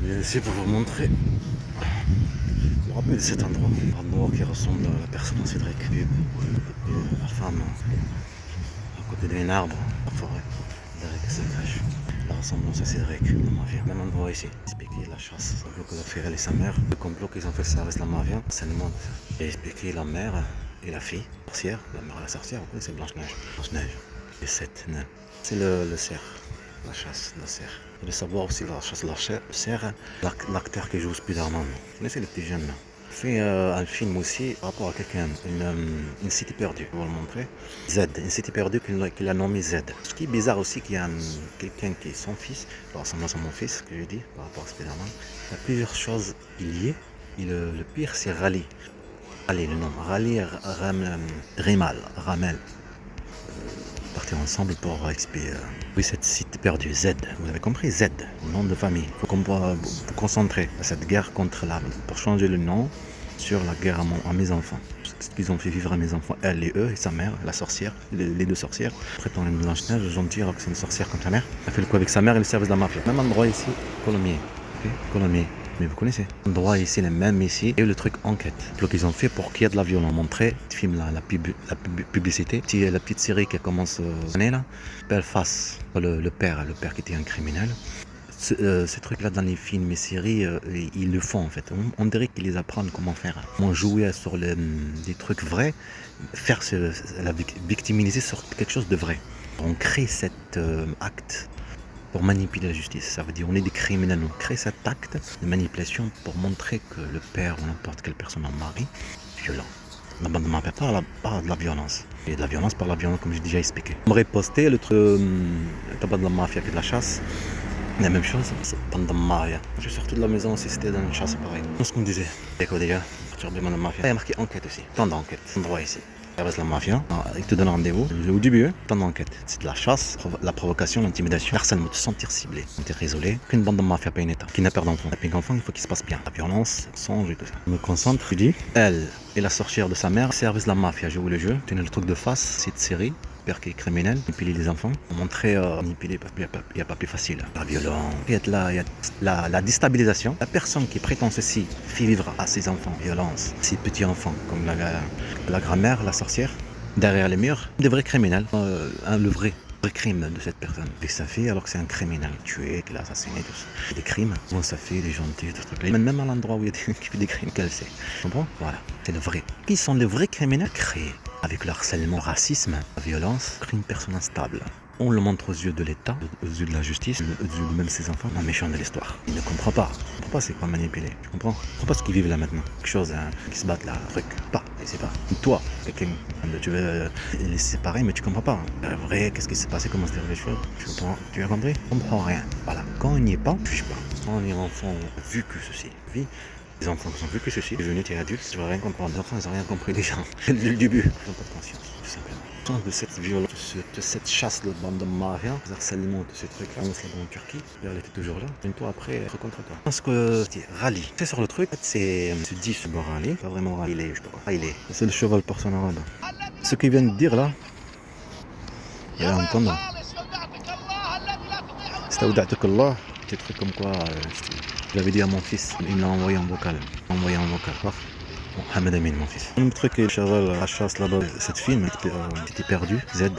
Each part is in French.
Je vais essayer pour vous montrer. Je me rappelle de cet endroit qui ressemble à la personne à Cédric. Et la femme à côté d'un arbre, la forêt, derrière qui se cache. La ressemblance à Cédric, la mafia. Même endroit ici. Expliquer la chasse, le complot que a fait elle et sa mère. Le complot qu'ils ont fait, ça reste la mafia. C'est le monde. Et expliquer la mère et la fille. Sorcière, la mère et la sorcière, vous connaissez Blanche-Neige. Blanche-Neige. Et 7 nains. C'est le cerf. La chasse, la cerf. Vous devez savoir aussi la chasse, la cerf. L'acteur qui joue Spider-Man. Vous connaissez le petit jeune là. Fait un film aussi par rapport à quelqu'un, une cité perdue, je vais vous le montrer. Z, une cité perdue qu'il a nommé Z. Ce qui est bizarre aussi, qu'il y a quelqu'un qui est son fils, ressemble à mon fils, que je dis, par rapport à Spider-Man. Il y a plusieurs choses liées, et le pire c'est Raleigh. Raleigh, le nom, Raleigh Rimal, Ramel. Partir ensemble pour expier cette cité perdue, Z. Vous avez compris, Z, le nom de famille. Il faut qu'on vous concentrer à cette guerre contre l'arme. Pour changer le nom sur la guerre à mes enfants. Ce qu'ils ont fait vivre à mes enfants, elle et eux, et sa mère, la sorcière, les deux sorcières. Prétend une Blanche-Neige, gentille, alors que c'est une sorcière comme sa mère. Elle fait le coup avec sa mère et le service de la mafia. Même endroit ici, Colomiers. Okay? Colomiers. Mais vous connaissez. Endroit ici, les mêmes ici. Et le truc enquête. Ce qu'ils ont fait pour qu'il y ait de la violence. Montrer, film là, la publicité. La petite série qui commence l'année là. Belfast, le père qui était un criminel. Ces trucs-là dans les films et séries, ils le font en fait. On dirait qu'ils les apprennent comment faire. Comment jouer sur des trucs vrais, la victimiser sur quelque chose de vrai. On crée cet acte pour manipuler la justice. Ça veut dire on est des criminels. On crée cet acte de manipulation pour montrer que le père ou n'importe quelle personne en mari est violent. La bande de ma père par de la violence. Et de la violence par la violence, comme j'ai déjà expliqué. On aurait posté le tabac de la mafia et de la chasse. La même chose, c'est pendant Maria. Je suis sorti de la maison aussi, c'était dans une chasse pareil. C'est ce qu'on disait. D'accord déjà, sur de la mafia. Il y a marqué enquête aussi. Temps d'enquête. Endroit ici. Avec la mafia, il te donne rendez-vous. Au début, temps d'enquête. C'est de la chasse, la provocation, l'intimidation. Harcèlement, te sentir ciblé, sentir isolé. Qu'une bande de mafia pas un état. Qui n'a peur d'enfant. Avec enfant, il faut qu'il se passe bien. La violence, le songe et tout ça. Je me concentre, je dis. Elle et la sorcière de sa mère, service de la mafia. J'ai joué le jeu. Tenez le truc de face, cette série. Père qui est criminel, manipuler les enfants, montrer manipuler parce qu'il n'y a pas plus facile. La violence, il y a la déstabilisation. La personne qui prétend ceci fait vivre à ses enfants violence, ses petits enfants, comme la grand-mère, la sorcière, derrière les murs, des vrais criminels, le vrai crime de cette personne. Avec sa fille alors que c'est un criminel, tué, qu'il a assassiné, tout ça. Des crimes, bon sa fille, des gentils, tout truc. Même à l'endroit où il y a qui fait des crimes qu'elle sait. Tu comprends? Voilà, c'est le vrai. Qui sont les vrais criminels créés avec le harcèlement, le racisme, la violence, une personne instable. On le montre aux yeux de l'État, aux yeux de la justice, aux yeux de même ses enfants, un méchant de l'histoire. Il ne comprend pas. Il ne comprend pas c'est quoi manipuler. Tu comprends? Il ne comprend pas ce qu'ils vivent là maintenant. Quelque chose qui se battent là, un truc. Pas, il sait pas. Toi, quelqu'un, tu veux les séparer, mais tu comprends pas. Vrai, qu'est-ce qui s'est passé, comment se déroulent les choses? Tu as compris? Tu comprends rien. Voilà. Quand on n'y est pas, juge pas. Quand les enfants ont vu que ceci, les enfants ont vu que ceci, devenu t'es adulte, tu vas rien comprendre. Les enfants, ils n'ont rien compris déjà. Dès le début. Ils n'ont pas de conscience, tout simplement. De cette violence, de cette chasse de bande de mafia, des harcèlements de ces trucs-là, on se l'a en Turquie, elle était toujours là, une fois après, être contre toi. Parce que c'est Raleigh. C'est sur le truc, c'est dit ce Raleigh, pas vraiment Raleigh, je sais pas quoi. C'est le cheval personne arabe. Ce qu'ils viennent de dire là, il y a entendre. Stawda'tuk Allah, des trucs comme quoi, je l'avais dit à mon fils, il me l'a envoyé en vocal. Mohamed Amin, mon fils. Le truc est cheval à chasse là-bas. Cette fille était perdue, Z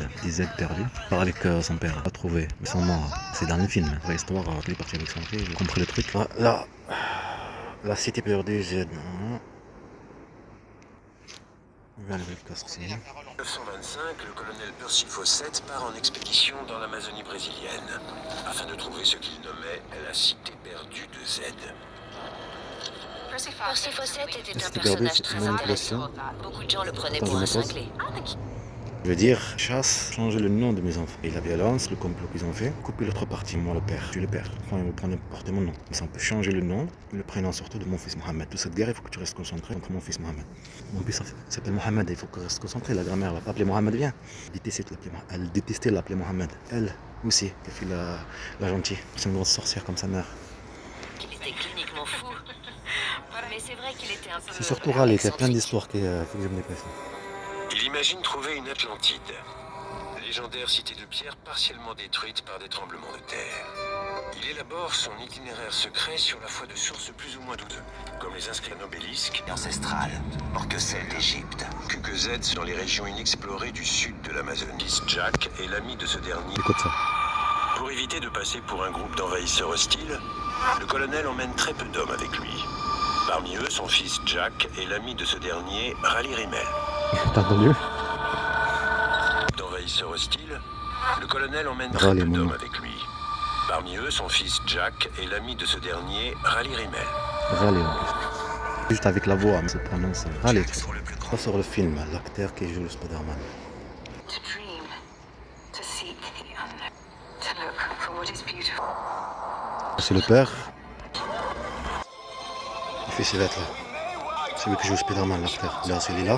perdu. Il part avec son père, pas trouvé. Ils sont morts. C'est dans le film. Vraie histoire, il est parti avec son fils. J'ai compris le truc. Là, la cité perdue, Z. 1925, le colonel Percy Fawcett part en expédition dans l'Amazonie brésilienne, afin de trouver ce qu'il nommait la cité perdue de Z. Percy Fawcett était un personnage très intéressant. Beaucoup de gens le prenaient pour un cinglé. Je veux dire, chasse, changer le nom de mes enfants. Et la violence, le complot qu'ils ont fait, couper l'autre partie, moi le père, je suis le père. Enfin, ils vont prendre porter mon nom. Mais ça, on peut changer le nom, le prénom surtout de mon fils Mohamed. Toute cette guerre, il faut que tu restes concentré contre mon fils Mohamed. Mon fils s'appelle Mohamed, il faut que tu restes concentré. La grand-mère ne va pas appeler Mohamed, viens. Elle détestait l'appeler Mohamed. Elle aussi, elle fait la gentille. C'est une grosse sorcière comme sa mère. Il était cliniquement fou. Mais c'est vrai qu'il était un peu... C'est surtout Raleigh, il y a plein d'histoires qui faut que je me dépasse. Il imagine trouver une Atlantide, légendaire cité de pierre partiellement détruite par des tremblements de terre. Il élabore son itinéraire secret sur la foi de sources plus ou moins douteuses, comme les inscriptions obélisques Ancestrale, or que celle d'Égypte. QQZ dans les régions inexplorées du sud de l'Amazonie. Fils Jack est l'ami de ce dernier. Écoute ça. Pour éviter de passer pour un groupe d'envahisseurs hostiles, le colonel emmène très peu d'hommes avec lui. Parmi eux, son fils Jack et l'ami de ce dernier, Raleigh Rimmel. T'as entendu? D'envahisseurs hostiles, le colonel emmène très Raleigh, peu mon d'hommes nom. avec lui. Parmi eux, son fils Jack et l'ami de ce dernier, Raleigh Rimmel. Raleigh en plus. Juste avec la voix, mais ça se prononce Raleigh. Pas sur le film, l'acteur qui joue le Spider-Man. To dream, to seek the unknown, to look for what is beautiful. C'est le père. Il fait ses lettres là. C'est lui qui joue Spider-Man, l'acteur. Là, c'est Lila.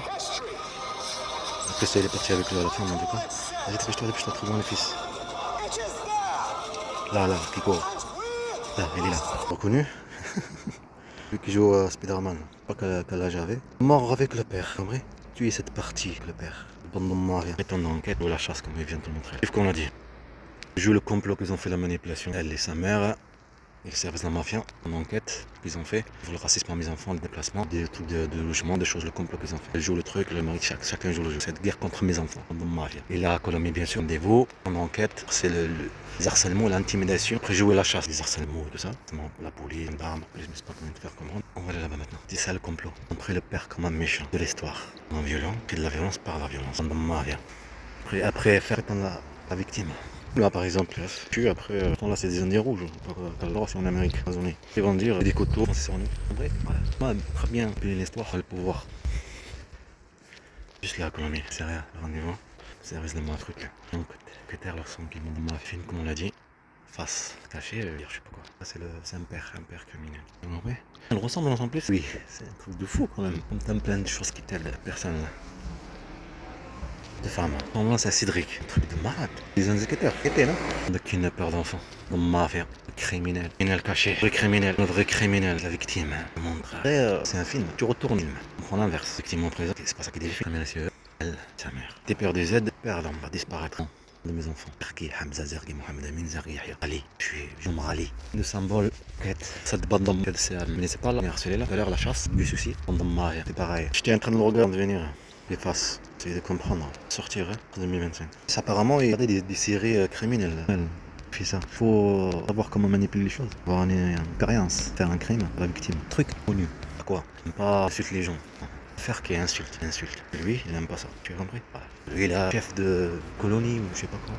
Après ça, il est parti avec la femme en tout cas. Vas-y, dépêche-toi, trouve le fils. Là, qui court. Là, il est là. Reconnu? Lui qui joue Spider-Man. Pas quel âge avait. Mort avec le père, compris? Tuer cette partie, le père. Pendant Maria. Mettons dans l'enquête ou la chasse, comme il vient de te montrer. C'est ce qu'on a dit. Il joue le complot qu'ils ont fait la manipulation. Elle et sa mère. Les services de la mafia, en enquête, qu'ils ont fait, pour le racisme envers les enfants, le déplacement, des trucs de logement, des choses, le complot qu'ils ont fait. Elle joue le truc, le mari, chacun joue le jeu. Cette guerre contre mes enfants, dans la mafia. Et là, Colombie, bien sûr, des veaux, en enquête, c'est les harcèlements, l'intimidation. Après, jouer la chasse, les harcèlements et tout ça. La police, l'arme, je ne sais pas comment te faire comprendre. On va aller là-bas maintenant. C'est ça le complot. Après, le père comme un méchant de l'histoire. Un violent, puis de la violence par la violence, dans la mafia. Après faire étendre la victime. Là par exemple, tu après, là c'est des Indiens rouges, alors c'est en Amérique, Amazonie. Ils vont dire des coteaux, c'est sur nous. Après, voilà. Ouais, très bien, puis l'histoire, le pouvoir. Juste là, Colombie, c'est rien, le rendez-vous. C'est réellement un truc. Donc, que terre leur son qui m'ont ma fine, comme on l'a dit. Face cachée, je sais pas quoi. Ça, c'est un père criminel. Vous comprenez? Elle ressemble en plus. Oui, c'est un truc de fou quand même. On t'aime plein de choses qui t'aident personne là. De femmes. Normalement, c'est un Cédric. Un truc de malade. Des indicateurs. Était, non? De qui n'a peur d'enfant. De mafia. Criminel. Criminel caché. Vrai criminel. Le vrai criminel. La victime. Le montre. Après, c'est un film. Tu retournes le film. On prend l'inverse. Victime en présent. C'est pas ça qui défie. Comme elle, sa mère. T'es peur des aides. Père d'homme va disparaître. De mes enfants. Tarki, Hamza, Zergi, Mohamed Amin, Zergi, Yahya. Ali. Je suis Ali. Le symbole. Quête. Cette bande d'hommes. Mais c'est pas là. C'est là. Tout à l'heure, la chasse. Du souci. Bande d'hommes. C'est pareil. J'étais en train de le regarder venir. Les faces, c'est de comprendre. Sortir en 2025. Apparemment, il y a des séries criminelles. Puis ça, faut savoir comment manipuler les choses. Avoir une expérience, faire un crime, la victime. Truc connu. Quoi? Pas insulter les gens. Faire qui insulte. Lui, il n'aime pas ça. Tu as compris? Voilà. Lui, il est chef de colonie ou je sais pas quoi.